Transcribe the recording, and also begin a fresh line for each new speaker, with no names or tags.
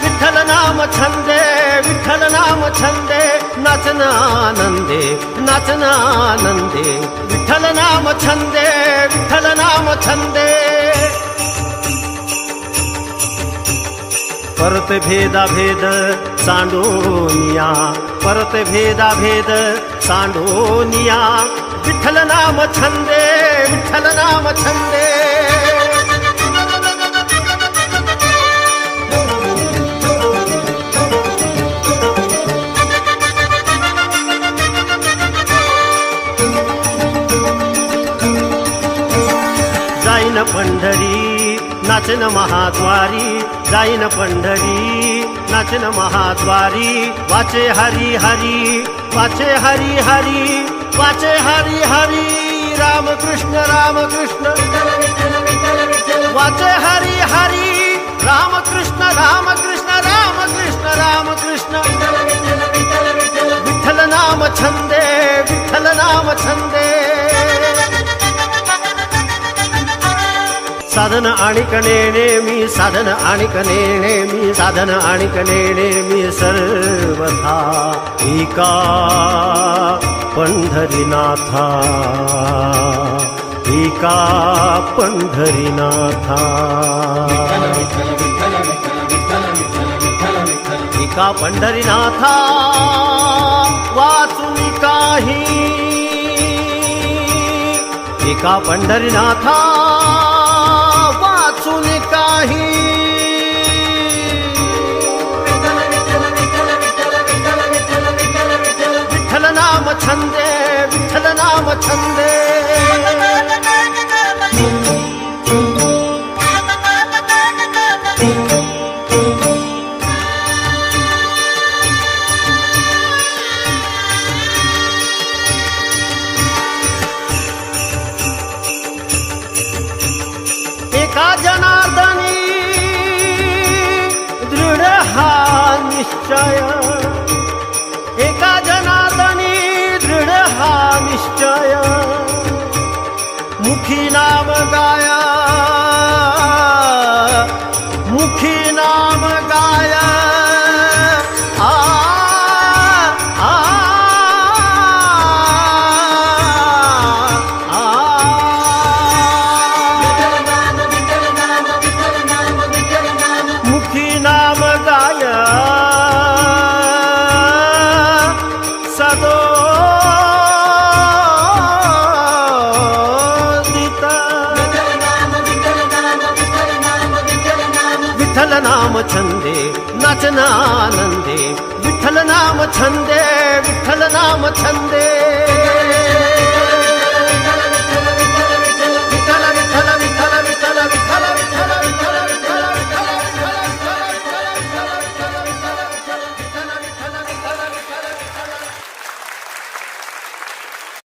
विठ्ठल नाम छंदे, विठ्ठल नाम छंदे, नाचन आनंदे, नाचन आनंदे, विठ्ठल नाम छंदे, विठ्ठल नाम छंदे. परत भेदा भेद सांडोनिया, परत भेदा भेद सांडोनिया, विठ्ठल नाम छंदे, विठ्ठल नाम छंदे. जाईन पंढरी नाचन महाद्वारी, जाईन पंढरी नाचन महाद्वारी, वाचे हरी हरी, वाचे हरी हरी, वाचे हरी हरी, राम कृष्ण राम कृष्ण, वाचे हरी हरी, राम कृष्ण राम कृष्ण, राम कृष्ण राम कृष्ण. विठ्ठल नाम छंदे, विठ्ठल नाम छंदे. साधन आणि कनेने मी, साधन आणि कनेने मी, साधन आणि कनेने मी सर्वथा एका पंढरीनाथा, एका पंढरीनाथा, एका पंढरीनाथा वाचून काही, एका पंढरीनाथा वाचून काही. विठ्ठल नाम छंदे, विठ्ठल नाम छंदे. एका जनार्दनी दृढ हा निश्चय, एका जनार्दनी दृढ हा निश्चय, मुखी नाम गाया, मुखी नाम गाया. आ आ नाम गाया सदोदित. विठ्ठल नाम छंदे नाचन आनंदे, विठ्ठल नाम छंदे, विठ्ठल नाम छंदे.